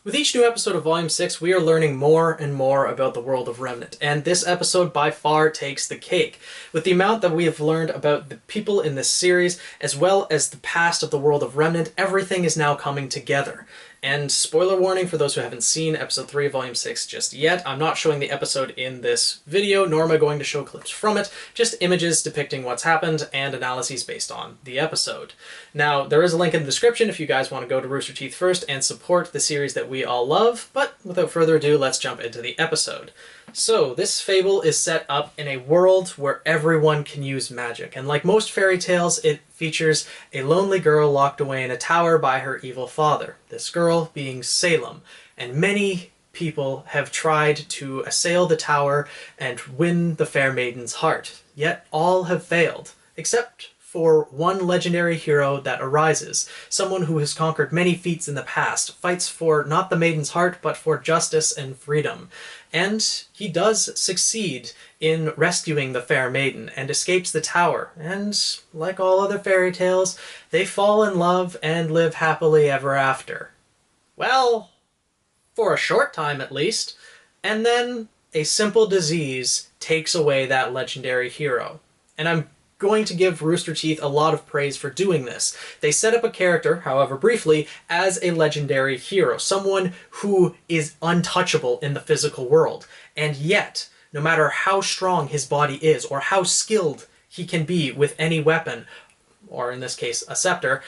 With each new episode of Volume 6, we are learning more and more about the world of Remnant, and this episode by far takes the cake. With the amount that we have learned about the people in this series, as well as the past of the world of Remnant, everything is now coming together. And spoiler warning for those who haven't seen Episode 3 of Volume 6 just yet, I'm not showing the episode in this video, nor am I going to show clips from it, just images depicting what's happened and analyses based on the episode. Now, there is a link in the description if you guys want to go to Rooster Teeth first and support the series that we all love, but without further ado, let's jump into the episode. So, this fable is set up in a world where everyone can use magic, and like most fairy tales, it features a lonely girl locked away in a tower by her evil father, this girl being Salem, and many people have tried to assail the tower and win the fair maiden's heart, yet all have failed, except for one legendary hero that arises, someone who has conquered many feats in the past, fights for not the maiden's heart, but for justice and freedom. And he does succeed in rescuing the fair maiden and escapes the tower, and like all other fairy tales, they fall in love and live happily ever after. Well, for a short time at least, and then a simple disease takes away that legendary hero. And I'm going to give Rooster Teeth a lot of praise for doing this. They set up a character, however briefly, as a legendary hero, someone who is untouchable in the physical world, and yet, no matter how strong his body is, or how skilled he can be with any weapon, or in this case, a scepter,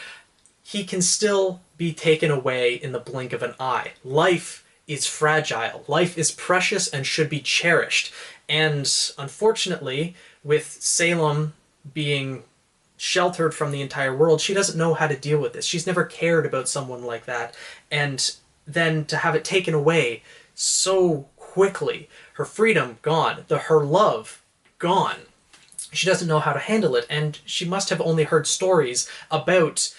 he can still be taken away in the blink of an eye. Life is fragile. Life is precious and should be cherished. And unfortunately, with Salem being sheltered from the entire world, she doesn't know how to deal with this. She's never cared about someone like that. And then to have it taken away so quickly, her freedom gone, her love gone. She doesn't know how to handle it, and she must have only heard stories about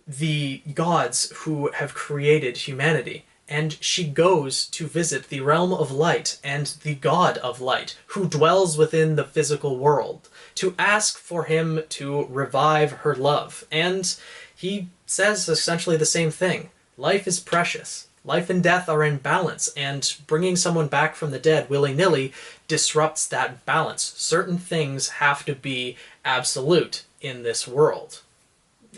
the gods who have created humanity. And she goes to visit the realm of light and the god of light, who dwells within the physical world, to ask for him to revive her love. And he says essentially the same thing. Life is precious. Life and death are in balance, and bringing someone back from the dead willy-nilly disrupts that balance. Certain things have to be absolute in this world.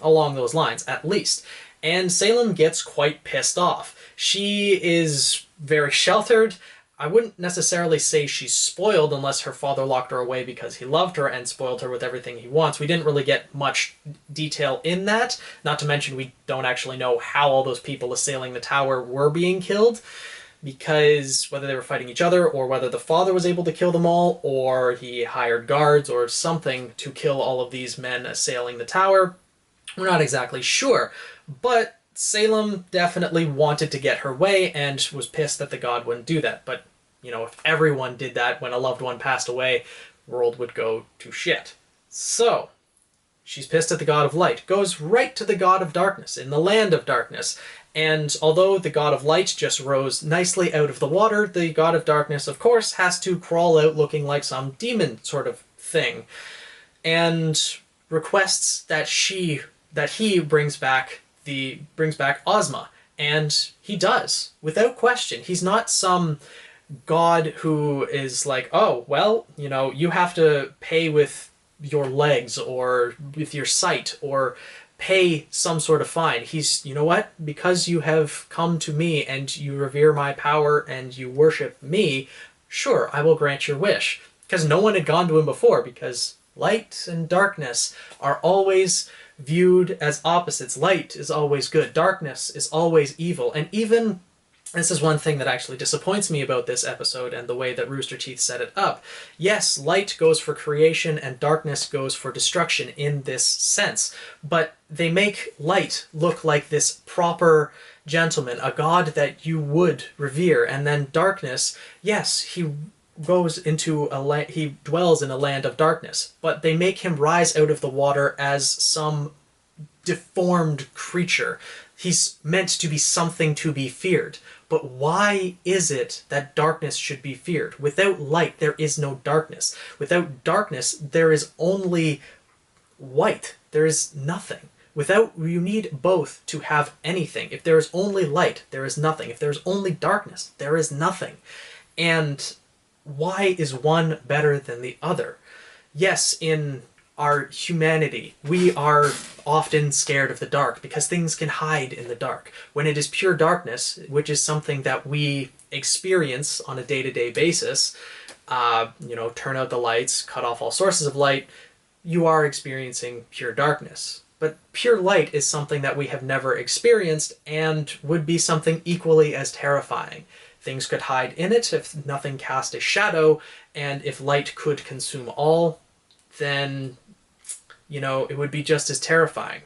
Along those lines, at least. And Salem gets quite pissed off. She is very sheltered. I wouldn't necessarily say she's spoiled unless her father locked her away because he loved her and spoiled her with everything he wants. We didn't really get much detail in that. Not to mention we don't actually know how all those people assailing the tower were being killed, because whether they were fighting each other or whether the father was able to kill them all or he hired guards or something to kill all of these men assailing the tower, we're not exactly sure. But Salem definitely wanted to get her way and was pissed that the god wouldn't do that. But, you know, if everyone did that when a loved one passed away, the world would go to shit. So, she's pissed at the god of light, goes right to the god of darkness, in the land of darkness. And although the god of light just rose nicely out of the water, the god of darkness, of course, has to crawl out looking like some demon sort of thing. And requests that he brings back Ozma, and he does, without question. He's not some god who is like, oh, well, you know, you have to pay with your legs or with your sight or pay some sort of fine. He's, you know what, because you have come to me and you revere my power and you worship me, sure, I will grant your wish. Because no one had gone to him before, because light and darkness are always viewed as opposites. Light is always good. Darkness is always evil. And even, this is one thing that actually disappoints me about this episode and the way that Rooster Teeth set it up. Yes, light goes for creation and darkness goes for destruction in this sense. But they make light look like this proper gentleman, a god that you would revere. And then darkness, yes, he dwells in a land of darkness, but they make him rise out of the water as some deformed creature. He's meant to be something to be feared. But why is it that darkness should be feared? Without light, there is no darkness. Without darkness, there is only white. There is nothing. You need both to have anything. If there is only light, there is nothing. If there is only darkness, there is nothing. And why is one better than the other? Yes, in our humanity, we are often scared of the dark because things can hide in the dark. When it is pure darkness, which is something that we experience on a day-to-day basis, turn out the lights, cut off all sources of light, you are experiencing pure darkness. But pure light is something that we have never experienced and would be something equally as terrifying. Things could hide in it if nothing cast a shadow, and if light could consume all, then, it would be just as terrifying.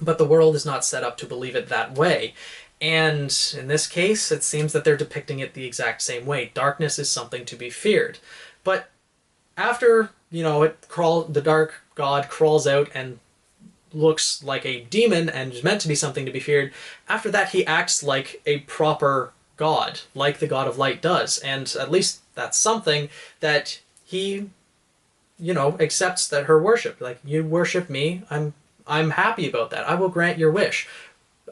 But the world is not set up to believe it that way. And in this case, it seems that they're depicting it the exact same way. Darkness is something to be feared. But after, the dark god crawls out and looks like a demon and is meant to be something to be feared, after that he acts like a proper god, like the god of light does. And at least that's something that he, accepts that her worship. Like, you worship me, I'm happy about that. I will grant your wish.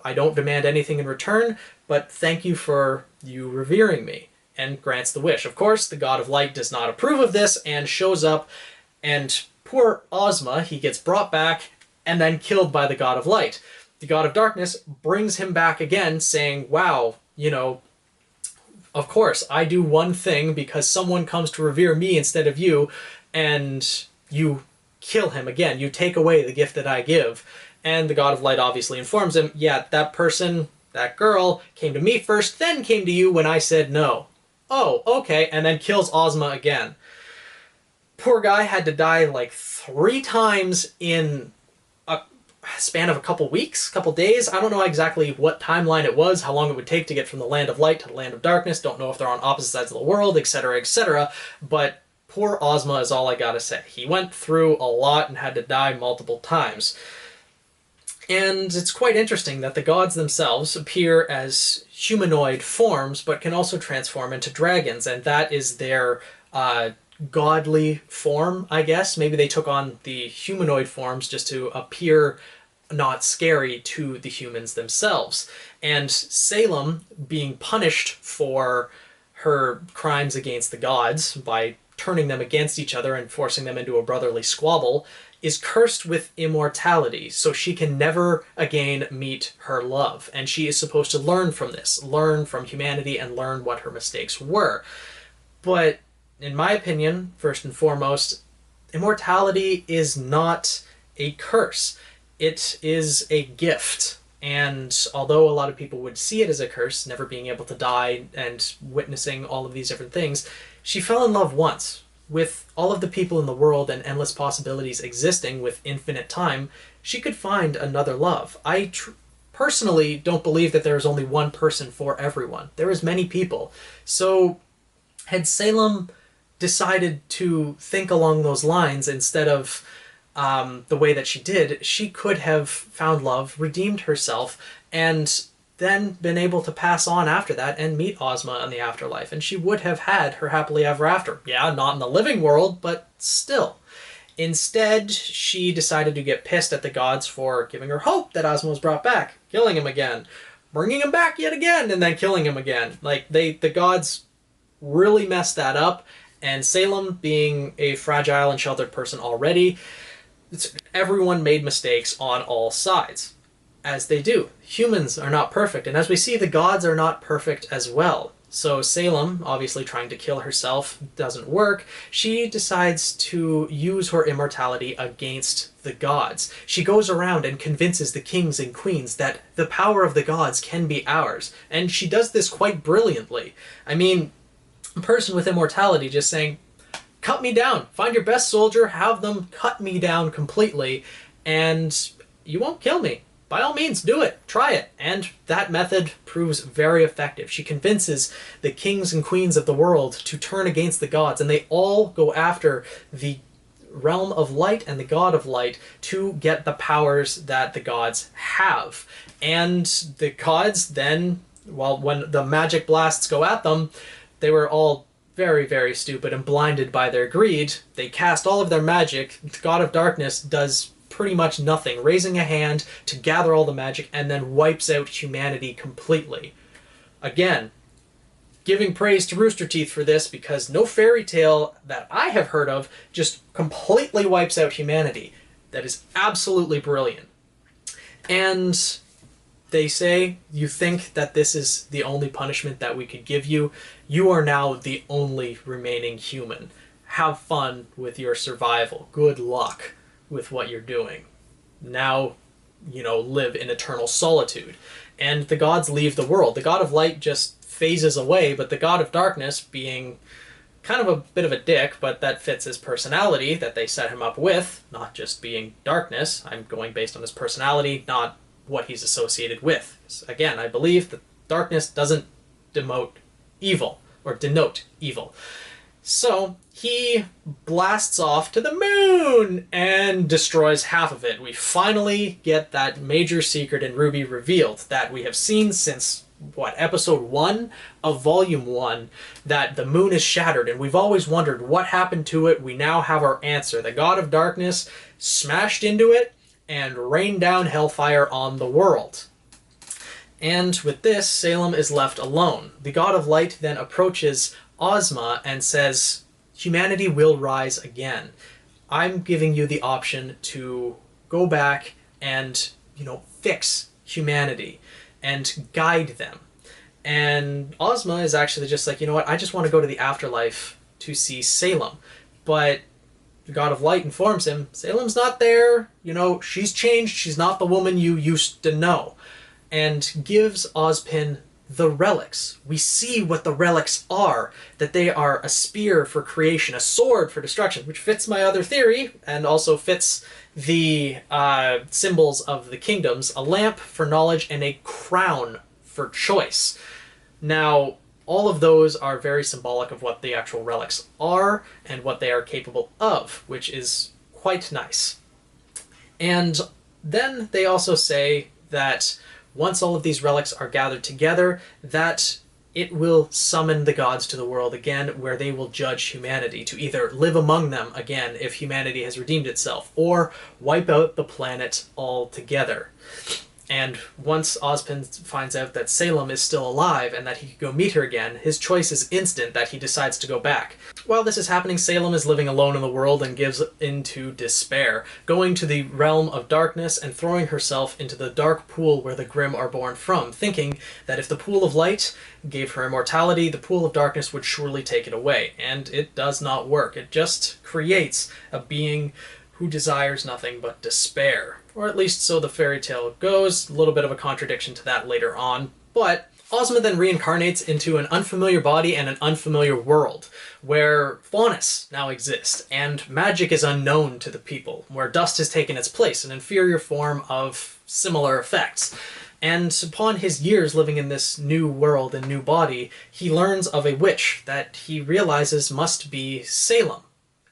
I don't demand anything in return, but thank you for you revering me, and grants the wish. Of course, the god of light does not approve of this and shows up, and poor Ozma, he gets brought back and then killed by the god of light. The god of darkness brings him back again, saying, wow, of course, I do one thing because someone comes to revere me instead of you, and you kill him again. You take away the gift that I give. And the god of light obviously informs him, yeah, that person, that girl, came to me first, then came to you when I said no. Oh, okay, and then kills Ozma again. Poor guy had to die like 3 times in a span of a couple weeks, couple days. I don't know exactly what timeline it was, how long it would take to get from the land of light to the land of darkness. Don't know if they're on opposite sides of the world, etc., etc. But poor Ozma is all I gotta say. He went through a lot and had to die multiple times. And it's quite interesting that the gods themselves appear as humanoid forms, but can also transform into dragons, and that is their godly form, I guess. Maybe they took on the humanoid forms just to appear not scary to the humans themselves. And Salem, being punished for her crimes against the gods by turning them against each other and forcing them into a brotherly squabble, is cursed with immortality, so she can never again meet her love. And she is supposed to learn from this, learn from humanity, and learn what her mistakes were. But in my opinion, first and foremost, immortality is not a curse. It is a gift. And although a lot of people would see it as a curse, never being able to die and witnessing all of these different things, she fell in love once. With all of the people in the world and endless possibilities existing with infinite time, she could find another love. I personally don't believe that there is only one person for everyone. There is many people. So had Salem decided to think along those lines instead of the way that she did, she could have found love, redeemed herself, and then been able to pass on after that and meet Ozma in the afterlife, and she would have had her happily ever after. Yeah, not in the living world, but still. Instead, she decided to get pissed at the gods for giving her hope that Ozma was brought back, killing him again, bringing him back yet again, and then killing him again. Like, the gods really messed that up, and Salem, being a fragile and sheltered person already, everyone made mistakes on all sides. As they do. Humans are not perfect, and as we see, the gods are not perfect as well. So Salem, obviously trying to kill herself, doesn't work. She decides to use her immortality against the gods. She goes around and convinces the kings and queens that the power of the gods can be ours, and she does this quite brilliantly. I mean, a person with immortality just saying, cut me down, find your best soldier, have them cut me down completely, and you won't kill me. By all means, do it. Try it. And that method proves very effective. She convinces the kings and queens of the world to turn against the gods, and they all go after the realm of light and the god of light to get the powers that the gods have. And the gods then, well, when the magic blasts go at them, they were all very, very stupid and blinded by their greed. They cast all of their magic. The god of darkness does pretty much nothing, raising a hand to gather all the magic, and then wipes out humanity completely. Again, giving praise to Rooster Teeth for this, because no fairy tale that I have heard of just completely wipes out humanity. That is absolutely brilliant. And they say, you think that this is the only punishment that we could give you? You are now the only remaining human. Have fun with your survival. Good luck with what you're doing. Now, live in eternal solitude. And the gods leave the world. The god of light just phases away, but the god of darkness, being kind of a bit of a dick, but that fits his personality that they set him up with, not just being darkness. I'm going based on his personality, not what he's associated with. Again, I believe that darkness doesn't denote evil. So he blasts off to the moon and destroys half of it. We finally get that major secret in RWBY revealed that we have seen since, episode 1 of volume 1, that the moon is shattered, and we've always wondered what happened to it. We now have our answer. The god of darkness smashed into it and rained down hellfire on the world. And with this, Salem is left alone. The god of light then approaches Ozma and says, humanity will rise again. I'm giving you the option to go back and, fix humanity and guide them. And Ozma is actually just like, I just want to go to the afterlife to see Salem. But the god of light informs him, Salem's not there, she's changed, she's not the woman you used to know. And gives Ozpin the relics. We see what the relics are, that they are a spear for creation, a sword for destruction, which fits my other theory, and also fits the symbols of the kingdoms, a lamp for knowledge and a crown for choice. Now, all of those are very symbolic of what the actual relics are and what they are capable of, which is quite nice. And then they also say that once all of these relics are gathered together, that it will summon the gods to the world again, where they will judge humanity to either live among them again if humanity has redeemed itself, or wipe out the planet altogether. And once Ozpin finds out that Salem is still alive and that he can go meet her again, his choice is instant that he decides to go back. While this is happening, Salem is living alone in the world and gives into despair, going to the realm of darkness and throwing herself into the dark pool where the Grimm are born from, thinking that if the pool of light gave her immortality, the pool of darkness would surely take it away. And it does not work. It just creates a being who desires nothing but despair. Or at least so the fairy tale goes. A little bit of a contradiction to that later on. But Ozma then reincarnates into an unfamiliar body and an unfamiliar world, where Faunus now exists, and magic is unknown to the people, where dust has taken its place, an inferior form of similar effects. And upon his years living in this new world and new body, he learns of a witch that he realizes must be Salem.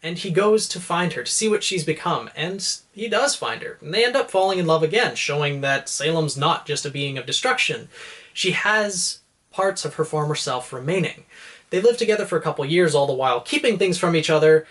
And he goes to find her, to see what she's become, and he does find her. And they end up falling in love again, showing that Salem's not just a being of destruction. She has parts of her former self remaining. They live together for a couple years, all the while keeping things from each other.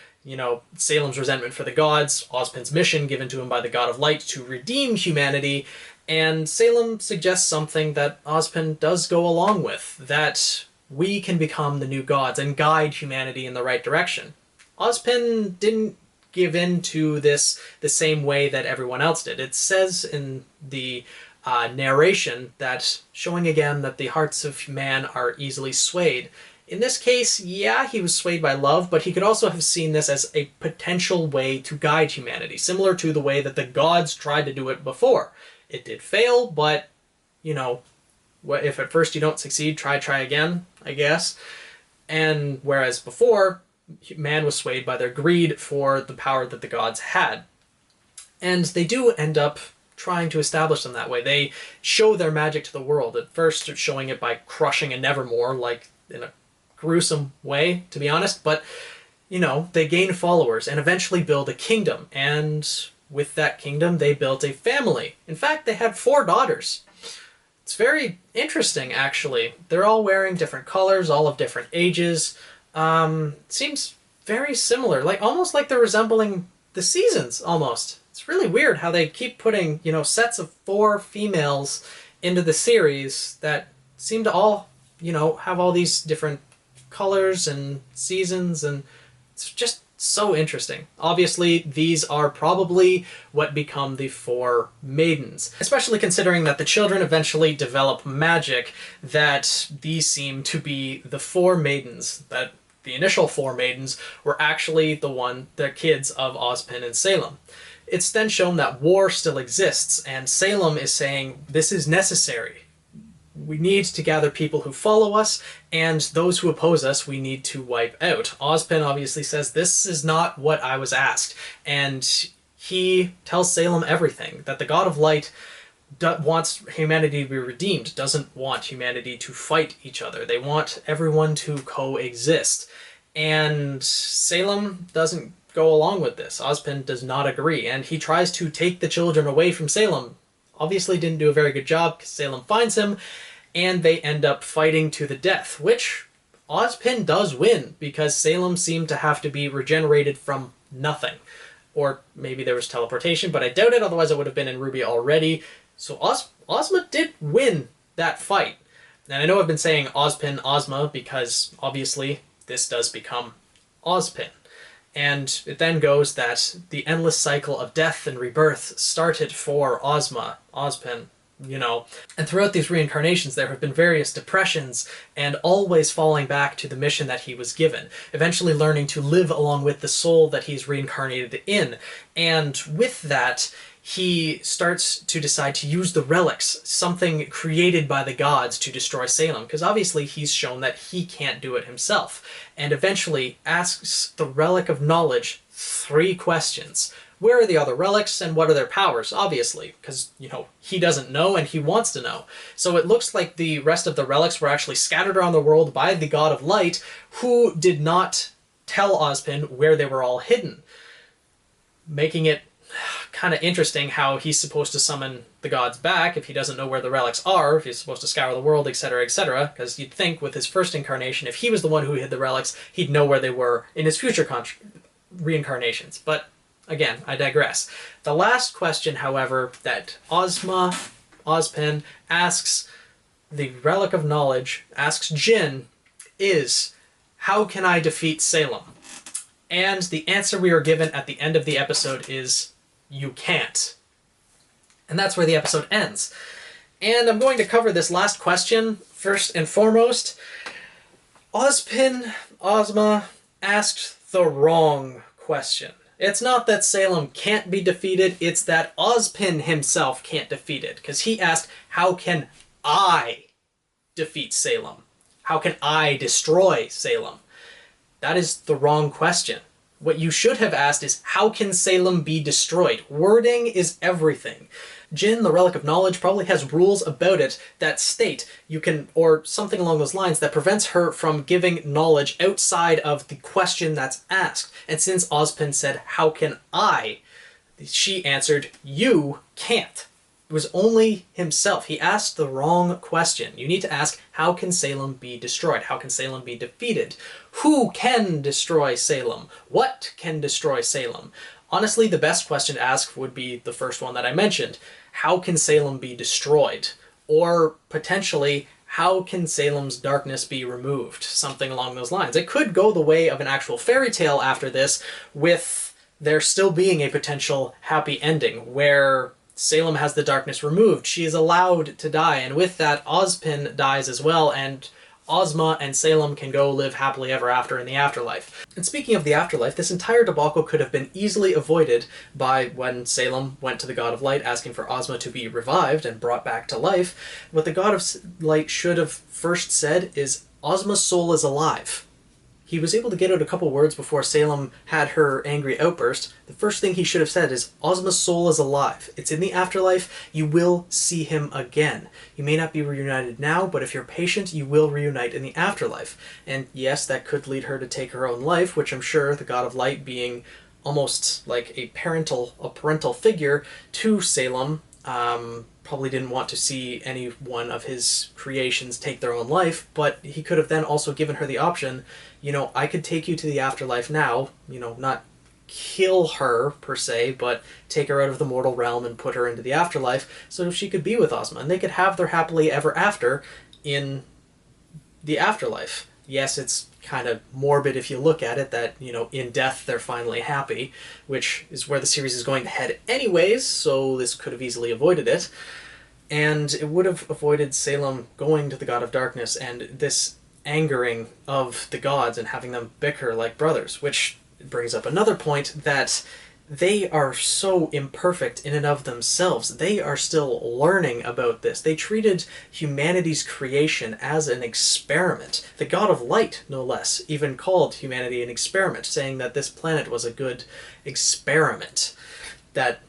Salem's resentment for the gods, Ozpin's mission given to him by the god of light to redeem humanity, and Salem suggests something that Ozpin does go along with, that we can become the new gods and guide humanity in the right direction. Ozpin didn't give in to this the same way that everyone else did. It says in the narration that, showing again that the hearts of man are easily swayed. In this case, yeah, he was swayed by love, but he could also have seen this as a potential way to guide humanity, similar to the way that the gods tried to do it before. It did fail, but, if at first you don't succeed, try again, I guess. And whereas before, man was swayed by their greed for the power that the gods had. And they do end up trying to establish them that way. They show their magic to the world, at first showing it by crushing a Nevermore, like in a gruesome way, to be honest, but, they gain followers and eventually build a kingdom, and with that kingdom they built a family. In fact, they had 4 daughters. It's very interesting, actually. They're all wearing different colors, all of different ages. Seems very similar, almost like they're resembling the seasons, almost. It's really weird how they keep putting, sets of 4 females into the series that seem to all, have all these different colors and seasons, and it's just so interesting. Obviously, these are probably what become the 4 maidens, especially considering that the children eventually develop magic, that these seem to be the 4 maidens, that the initial 4 maidens were actually the kids of Ozpin and Salem. It's then shown that war still exists, and Salem is saying, this is necessary. We need to gather people who follow us, and those who oppose us we need to wipe out. Ozpin obviously says, this is not what I was asked, and he tells Salem everything, that the God of Light wants humanity to be redeemed, doesn't want humanity to fight each other. They want everyone to coexist. And Salem doesn't go along with this. Ozpin does not agree, and he tries to take the children away from Salem. Obviously didn't do a very good job, because Salem finds him, and they end up fighting to the death, which Ozpin does win, because Salem seemed to have to be regenerated from nothing. Or maybe there was teleportation, but I doubt it, otherwise it would have been in RWBY already. So Ozma did win that fight. And I know I've been saying Ozpin, Ozma, because obviously this does become Ozpin. And it then goes that the endless cycle of death and rebirth started for Ozma, Ozpin, And throughout these reincarnations there have been various depressions, and always falling back to the mission that he was given, eventually learning to live along with the soul that he's reincarnated in. And with that, he starts to decide to use the relics, something created by the gods, to destroy Salem, because obviously he's shown that he can't do it himself, and eventually asks the Relic of Knowledge 3 questions. Where are the other relics, and what are their powers? Obviously, because, he doesn't know, and he wants to know. So it looks like the rest of the relics were actually scattered around the world by the God of Light, who did not tell Ozpin where they were all hidden, making it kind of interesting how he's supposed to summon the gods back if he doesn't know where the relics are, if he's supposed to scour the world, etc., etc., because you'd think with his first incarnation, if he was the one who hid the relics, he'd know where they were in his future reincarnations. But again, I digress. The last question, however, that Ozpin asks the Relic of Knowledge, asks Jin, is, how can I defeat Salem? And the answer we are given at the end of the episode is, you can't. And that's where the episode ends. And I'm going to cover this last question first and foremost. Ozma asked the wrong question. It's not that Salem can't be defeated, it's that Ozpin himself can't defeat it. Because he asked, how can I defeat Salem? How can I destroy Salem? That is the wrong question. What you should have asked is, how can Salem be destroyed? Wording is everything. Jin, the Relic of Knowledge, probably has rules about it that state you can, or something along those lines, that prevents her from giving knowledge outside of the question that's asked. And since Ozpin said, how can I? She answered, you can't. It was only himself. He asked the wrong question. You need to ask, how can Salem be destroyed? How can Salem be defeated? Who can destroy Salem? What can destroy Salem? Honestly, the best question to ask would be the first one that I mentioned. How can Salem be destroyed? Or potentially, how can Salem's darkness be removed? Something along those lines. It could go the way of an actual fairy tale after this, with there still being a potential happy ending, where Salem has the darkness removed. She is allowed to die, and with that, Ozpin dies as well, and Ozma and Salem can go live happily ever after in the afterlife. And speaking of the afterlife, this entire debacle could have been easily avoided by when Salem went to the God of Light asking for Ozma to be revived and brought back to life. What the God of Light should have first said is, Ozma's soul is alive. He was able to get out a couple words before Salem had her angry outburst. The first thing he should have said is, Ozma's soul is alive. It's in the afterlife. You will see him again. You may not be reunited now, but if you're patient, you will reunite in the afterlife. And yes, that could lead her to take her own life, which I'm sure the God of Light, being almost like a parental figure to Salem, probably didn't want to see any one of his creations take their own life, but he could have then also given her the option, I could take you to the afterlife now, not kill her, per se, but take her out of the mortal realm and put her into the afterlife so she could be with Ozma. And they could have their happily ever after in the afterlife. Yes, it's kind of morbid if you look at it, that, you know, in death they're finally happy, which is where the series is going to head anyways, so this could have easily avoided it. And it would have avoided Salem going to the God of Darkness and this angering of the gods and having them bicker like brothers, which brings up another point, that they are so imperfect in and of themselves. They are still learning about this. They treated humanity's creation as an experiment. The God of Light, no less, even called humanity an experiment, saying that this planet was a good experiment. That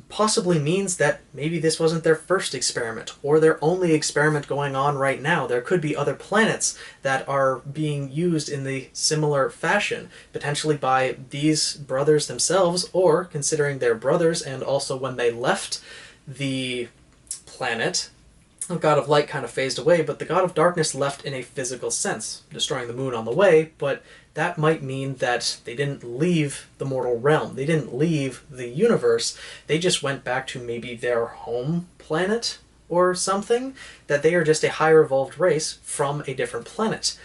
possibly means that maybe this wasn't their first experiment, or their only experiment going on right now. There could be other planets that are being used in the similar fashion, potentially by these brothers themselves, or considering they're brothers, and also when they left the planet, the God of Light kind of phased away, but the God of Darkness left in a physical sense, destroying the moon on the way, but that might mean that they didn't leave the mortal realm. They didn't leave the universe. They just went back to maybe their home planet or something, that they are just a higher evolved race from a different planet.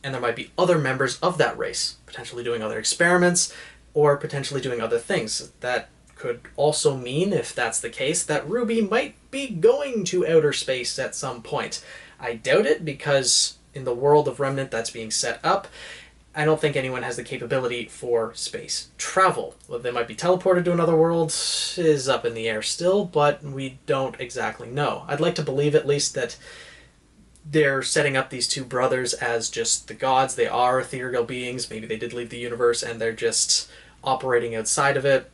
And there might be other members of that race, potentially doing other experiments, or potentially doing other things. That could also mean, if that's the case, that RWBY might be going to outer space at some point. I doubt it, because in the world of Remnant that's being set up, I don't think anyone has the capability for space travel. Whether they might be teleported to another world is up in the air still, but we don't exactly know. I'd like to believe at least that they're setting up these two brothers as just the gods. They are ethereal beings. Maybe they did leave the universe and they're just operating outside of it.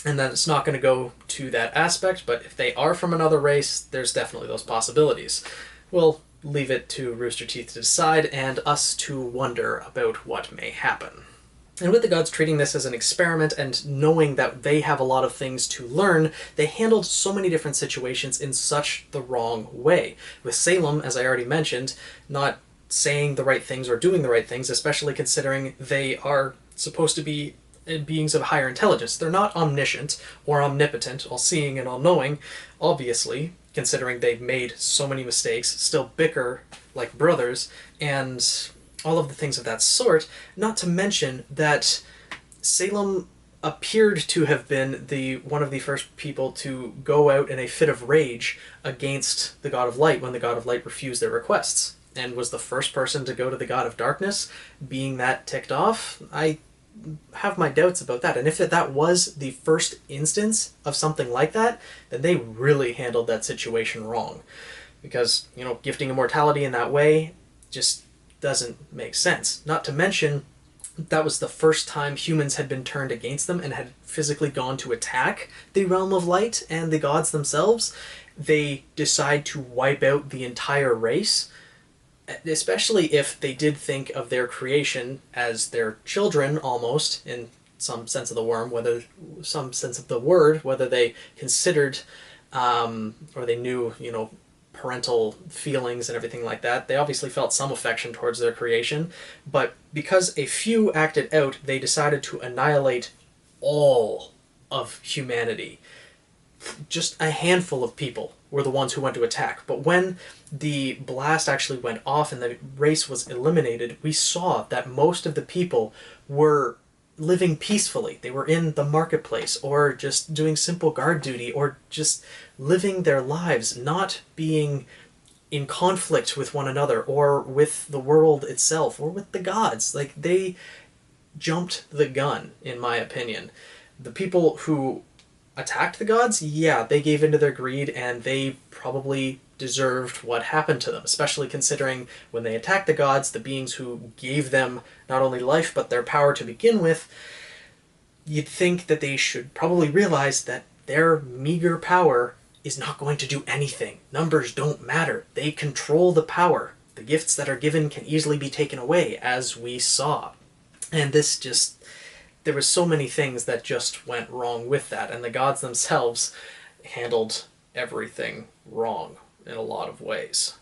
And then it's not going to go to that aspect, but if they are from another race, there's definitely those possibilities. We'll leave it to Rooster Teeth to decide, and us to wonder about what may happen. And with the gods treating this as an experiment and knowing that they have a lot of things to learn, they handled so many different situations in such the wrong way. With Salem, as I already mentioned, not saying the right things or doing the right things, especially considering they are supposed to be beings of higher intelligence. They're not omniscient or omnipotent, all-seeing and all-knowing, obviously, considering they've made so many mistakes, still bicker like brothers, and all of the things of that sort, not to mention that Salem appeared to have been one of the first people to go out in a fit of rage against the God of Light when the God of Light refused their requests, and was the first person to go to the God of Darkness. Being that ticked off, I have my doubts about that. And if that was the first instance of something like that, then they really handled that situation wrong. Because, you know, gifting immortality in that way just doesn't make sense. Not to mention, that was the first time humans had been turned against them and had physically gone to attack the Realm of Light and the gods themselves. They decide to wipe out the entire race, especially if they did think of their creation as their children, almost, in some sense of the word, whether they considered, or they knew, you know, parental feelings and everything like that. They obviously felt some affection towards their creation, but because a few acted out, they decided to annihilate all of humanity. Just a handful of people were the ones who went to attack. But when the blast actually went off and the race was eliminated, we saw that most of the people were living peacefully. They were in the marketplace, or just doing simple guard duty, or just living their lives, not being in conflict with one another, or with the world itself, or with the gods. Like, they jumped the gun, in my opinion. The people who attacked the gods, yeah, they gave into their greed, and they probably deserved what happened to them, especially considering when they attacked the gods, the beings who gave them not only life but their power to begin with, you'd think that they should probably realize that their meager power is not going to do anything. Numbers don't matter. They control the power. The gifts that are given can easily be taken away, as we saw. And this just... there were so many things that just went wrong with that, and the gods themselves handled everything wrong in a lot of ways.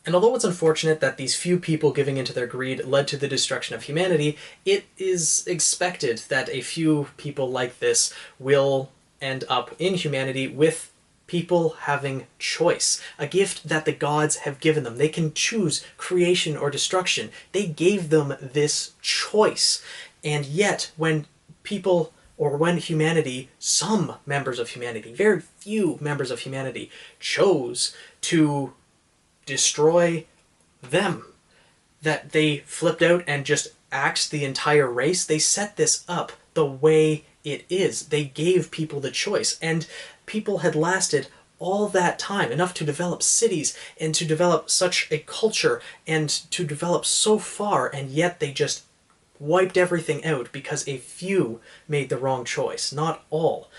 And although it's unfortunate that these few people giving into their greed led to the destruction of humanity, it is expected that a few people like this will end up in humanity with people having choice, a gift that the gods have given them. They can choose creation or destruction. They gave them this choice. And yet, when people, or when humanity, some members of humanity, very few members of humanity, chose to destroy them, that they flipped out and just axed the entire race, they set this up the way it is. They gave people the choice, and people had lasted all that time, enough to develop cities and to develop such a culture and to develop so far, and yet they just wiped everything out because a few made the wrong choice, not all.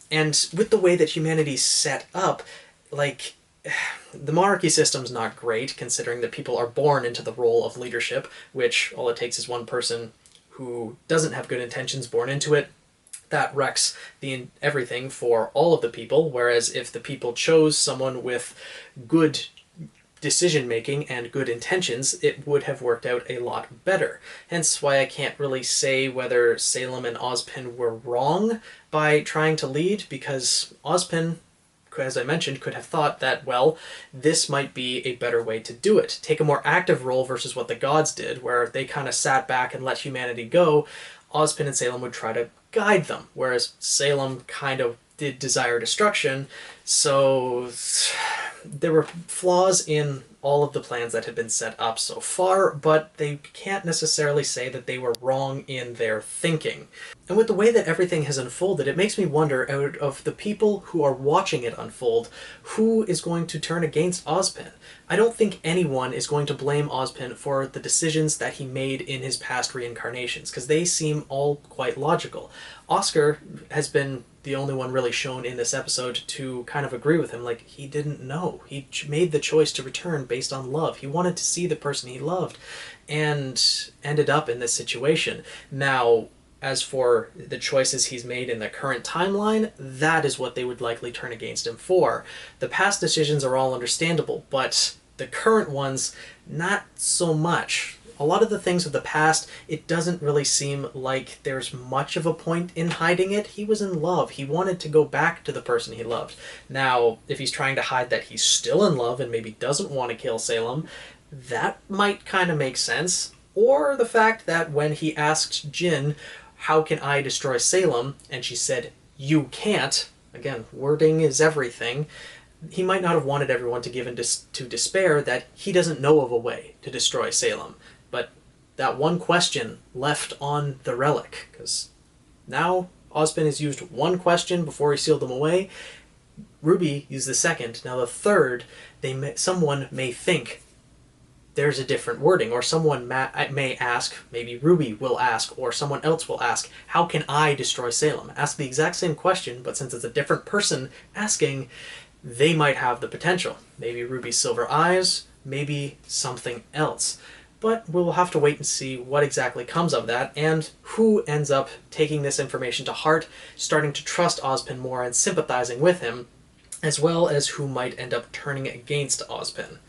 And with the way that humanity's set up, like, the monarchy system's not great, considering that people are born into the role of leadership, which all it takes is one person who doesn't have good intentions born into it. That wrecks everything for all of the people, whereas if the people chose someone with good decision-making and good intentions, it would have worked out a lot better. Hence why I can't really say whether Salem and Ozpin were wrong by trying to lead, because Ozpin, as I mentioned, could have thought that, well, this might be a better way to do it. Take a more active role versus what the gods did, where they kind of sat back and let humanity go. Ozpin and Salem would try to guide them, whereas Salem kind of did desire destruction, so there were flaws in all of the plans that had been set up so far, but they can't necessarily say that they were wrong in their thinking. And with the way that everything has unfolded, it makes me wonder, out of the people who are watching it unfold, who is going to turn against Ozpin? I don't think anyone is going to blame Ozpin for the decisions that he made in his past reincarnations, because they seem all quite logical. Oscar has been the only one really shown in this episode to kind of agree with him. Like, he didn't know. He made the choice to return based on love. He wanted to see the person he loved, and ended up in this situation. Now, as for the choices he's made in the current timeline, that is what they would likely turn against him for. The past decisions are all understandable, but the current ones, not so much. A lot of the things of the past, it doesn't really seem like there's much of a point in hiding it. He was in love. He wanted to go back to the person he loved. Now, if he's trying to hide that he's still in love and maybe doesn't want to kill Salem, that might kind of make sense. Or the fact that when he asked Jin, "How can I destroy Salem?" and she said, "You can't." Again, wording is everything. He might not have wanted everyone to give in to despair that he doesn't know of a way to destroy Salem. But that one question left on the relic, because now Ozpin has used one question before he sealed them away. RWBY used the second. Now the third, someone may think there's a different wording, or someone may ask, maybe RWBY will ask, or someone else will ask, "How can I destroy Salem?" Ask the exact same question, but since it's a different person asking, they might have the potential. Maybe RWBY's silver eyes, maybe something else. But we'll have to wait and see what exactly comes of that, and who ends up taking this information to heart, starting to trust Ozpin more and sympathizing with him, as well as who might end up turning against Ozpin.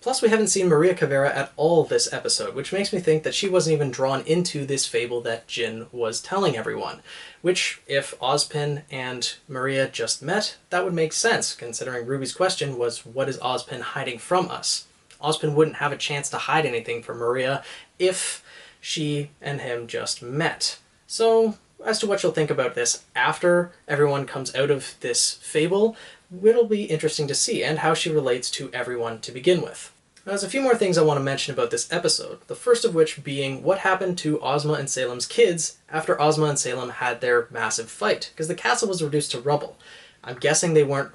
Plus, we haven't seen Maria Caveira at all this episode, which makes me think that she wasn't even drawn into this fable that Jin was telling everyone. Which, if Ozpin and Maria just met, that would make sense, considering RWBY's question was, what is Ozpin hiding from us? Ozpin wouldn't have a chance to hide anything from Maria if she and him just met. So, as to what you'll think about this after everyone comes out of this fable, it'll be interesting to see, and how she relates to everyone to begin with. Now, there's a few more things I want to mention about this episode, the first of which being what happened to Ozma and Salem's kids after Ozma and Salem had their massive fight, because the castle was reduced to rubble. I'm guessing they weren't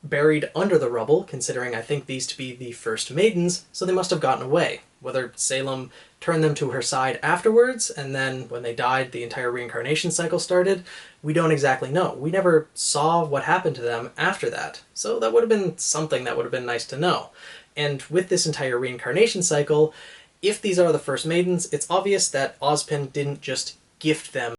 buried under the rubble, considering I think these to be the first maidens, so they must have gotten away. Whether Salem turned them to her side afterwards, and then when they died the entire reincarnation cycle started, we don't exactly know. We never saw what happened to them after that, so that would have been something that would have been nice to know. And with this entire reincarnation cycle, if these are the first maidens, it's obvious that Ozpin didn't just gift them